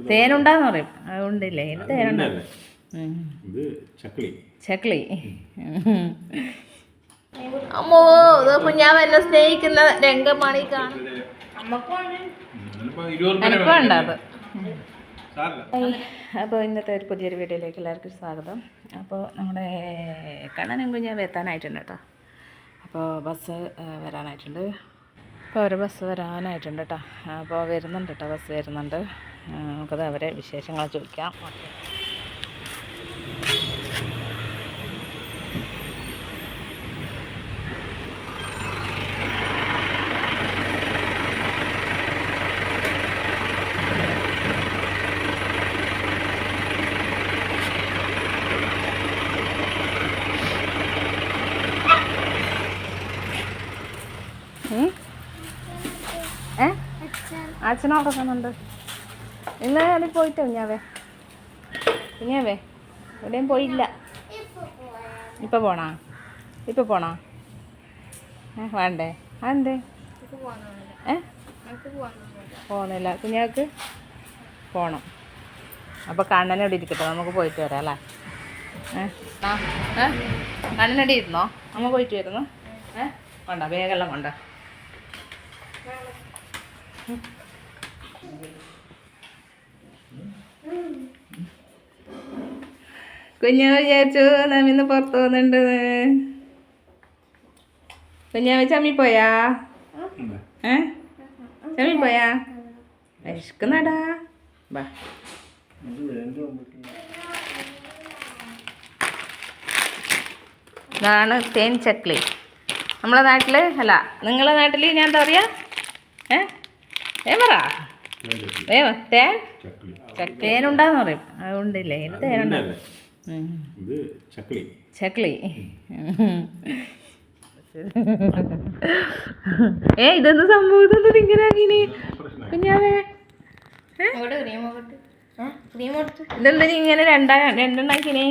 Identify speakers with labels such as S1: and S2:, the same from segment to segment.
S1: തേനുണ്ടാന്ന് പറയും. അതുകൊണ്ടില്ലേ തേനുണ്ടാ. ചക്ലി. അമ്മോ കുഞ്ഞാവ് എന്നെ സ്നേഹിക്കുന്ന രംഗമാണ് ഈ കാണുന്നത്. എനിക്കുണ്ട് അത്. അപ്പോൾ ഇന്നത്തെ ഒരു പുതിയൊരു വീഡിയോയിലേക്ക് എല്ലാവർക്കും സ്വാഗതം. അപ്പോൾ നമ്മുടെ കണ്ണനും കുഞ്ഞാവ് എത്താനായിട്ടുണ്ട് കേട്ടോ. അപ്പോൾ ബസ് വരാനായിട്ടുണ്ട്. അപ്പോൾ അവരെ ബസ് വരാനായിട്ടുണ്ട് കേട്ടോ. അപ്പോൾ വരുന്നുണ്ട് കേട്ടോ, ബസ് വരുന്നുണ്ട്. നമുക്കത് അവരെ വിശേഷങ്ങൾ ചോദിക്കാം. അച്ഛനെ ഉറങ്ങുന്നുണ്ട്. ഇന്ന് അവിടെ പോയിട്ട് കുഞ്ഞാവേ എവിടെയും പോയില്ല. ഇപ്പം പോണോ? വേണ്ടേ? അതെന്തേ പോണില്ല? കുഞ്ഞാക്ക് പോണം. അപ്പോൾ കണ്ണനോട് ഇരിക്കട്ടെ, നമുക്ക് പോയിട്ട് വരാം അല്ലേ? കണ്ണനടി ഇരുന്നോ? അമ്മ പോയിട്ട് വരുന്നു. കൊണ്ട വേഗമെല്ലാം കൊണ്ട. കുഞ്ഞാവ് വിചാരിച്ചു നമ്മിന്ന് പുറത്ത് പോകുന്നുണ്ട്. കുഞ്ഞാവ് ചമ്മിപ്പോയാ? ചമ്മിപ്പോയാ? വിശക്കുന്നടാ. ബാ. ഇതാണ് തേൻ ചക്ലി. നമ്മളെ നാട്ടിൽ അല്ല, നിങ്ങളെ നാട്ടിൽ ഞാൻ എന്താ പറയാ? പറ തേനുണ്ടാന്ന് പറയും. അതുകൊണ്ടില്ലേ തേനുണ്ടാ. ചക്ലി. ഇതെന്ത് സംഭവം? ഇതെന്ത് ഇങ്ങനെ ആക്കിനി കുഞ്ഞാവേ? ഇതെന്തിന് ഇങ്ങനെ രണ്ടെണ്ണാക്കിനി?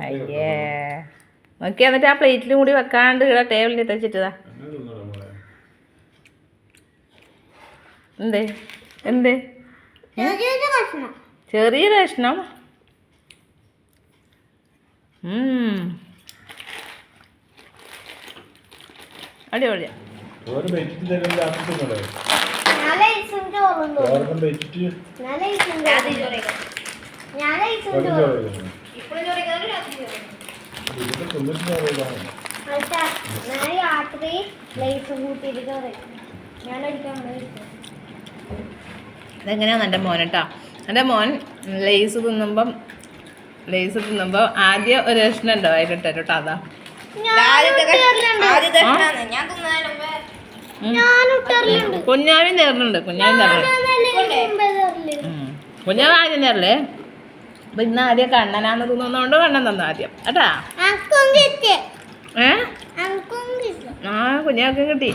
S1: അയ്യേ നോക്കി. എന്നിട്ട് ആ പ്ലേറ്റിലും കൂടി വെക്കാണ്ട് ഇവിടെ ടേബിളിൽ തെച്ചിട്ടതാ. എന്ത് ചെറിയ കഷ്ണം? അടിപൊളിയാ. ഇതെങ്ങനെയാന്ന് എൻ്റെ മോൻ കേട്ടോ. എൻ്റെ മോൻ ലേസ് തിന്നുമ്പോൾ ആദ്യം ഒരു കഷ്ണം ഉണ്ടോ അതിലിട്ടോ കേട്ടോ. അതാ കുഞ്ഞാവിൻ നേർന്നുണ്ട്. കുഞ്ഞാവ് ആദ്യം നേരല്ലേ? അപ്പൊ ഇന്ന് ആദ്യം കണ്ണനാന്ന് തിന്നുന്നോണ്ട് കണ്ണൻ തന്നു ആദ്യം കേട്ടാ. കുഞ്ഞാക്കും കിട്ടി.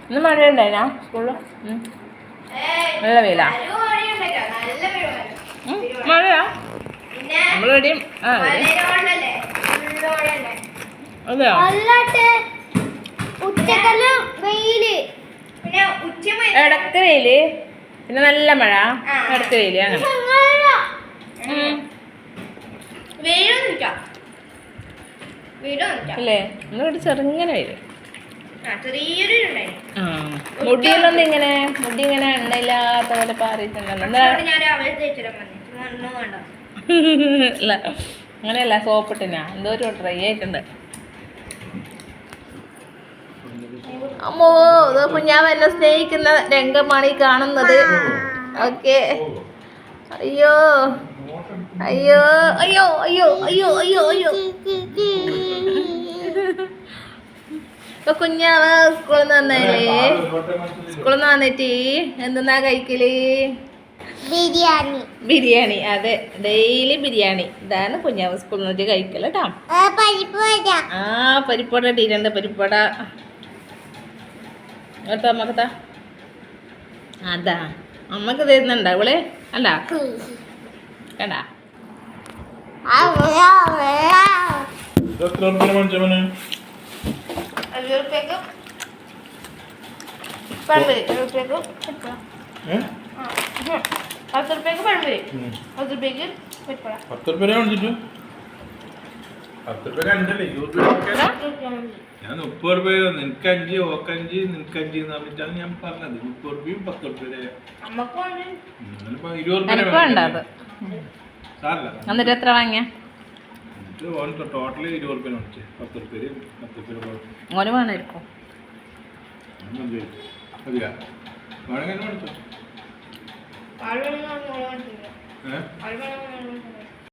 S1: ഇന്ന് മഴ ഉണ്ടായിനാ സ്കൂളിൽ? നല്ല വെയിലാ? മഴയാ നമ്മളെവിടെയും. അതെയോ? ഇടക്ക് വെയില്, പിന്നെ നല്ല മഴ, ഇടക്ക് വെയില്, അങ്ങനെ. അല്ലേ? ഇന്നിവിടെ ചെറുങ്ങനെ വെയില്. മുടിയിലൊന്നും ഇങ്ങനെ എണ്ണയില്ലാത്ത പോലെ പാറിയിട്ടുണ്ടല്ലോ. അല്ല അങ്ങനെയല്ല, സോപ്പിട്ടിനാ എന്തോ ഒരു ട്രൈ ആയിട്ടുണ്ട്. അമ്മോ കുഞ്ഞാവ് എന്നെ സ്നേഹിക്കുന്ന രംഗമാണ് ഈ കാണുന്നത്. ഓക്കെ. അയ്യോ അയ്യോ അയ്യോ അയ്യോ അയ്യോ അയ്യോ അയ്യോ. ഇപ്പൊ കുഞ്ഞാവ് സ്കൂളിൽ നിന്ന് വന്നിട്ട് എന്തെന്നാ കഴിക്കല്? ബിരിയാണി. അതെ, ഡെയിലി ബിരിയാണി. ഇതാണ് കുഞ്ഞാവ് സ്കൂളിൽ നിന്ന് കഴിക്കല് കേട്ടോ. പരിപ്പട ഇട്ടിട്ടുണ്ട്. പരിപ്പട കേട്ടോ. അമ്മക്കത്താ അതാ അമ്മക്ക് തരുന്നുണ്ടോ അവള്? കണ്ടാ?
S2: ഇത് എത്ര ഉറുപ്പിക മേടിച്ചവന്?
S3: 50 രൂപയ്ക്ക് പഴംപൊരി, 50 രൂപയ്ക്ക് പരിപ്പട. 10 രൂപയ്ക്ക് പഴംപൊരി, 10 രൂപയ്ക്ക് പരിപ്പട.
S2: 10 ഉറുപ്പിക മേടിച്ചിട്ടു? 10 ഉറുപ്പിക അഞ്ചല്ലേ? 20 ഉറുപ്പിക ഞാൻ 30 രൂപ നിനക്ക് 5 ഓക്ക് 5 നിനക്ക് 5 എന്ന് പറഞ്ഞിട്ടാണ് ഞാൻ പറഞ്ഞത്. 30 രൂപയും 10 ഉറുപ്പിക.
S3: അമ്മക്ക് വേണ്ടി
S2: 20
S1: എനിക്ക് വേണ്ട അത്.
S2: സാറല്ല.
S1: എന്നിട്ട് എത്ര വാങ്ങിയ?
S2: ടോട്ടല് 20 ഉറുപ്പിക മേടിച്ചു. 10 ഉറുപ്പിക 10 ഉറുപ്പിക
S1: ഓന് വേണമായിരിക്കും.
S2: മതിയാ വേണമെങ്കിൽ മേടിച്ചോ.
S3: ആൾ വേണമെന്ന് പറഞ്ഞാൽ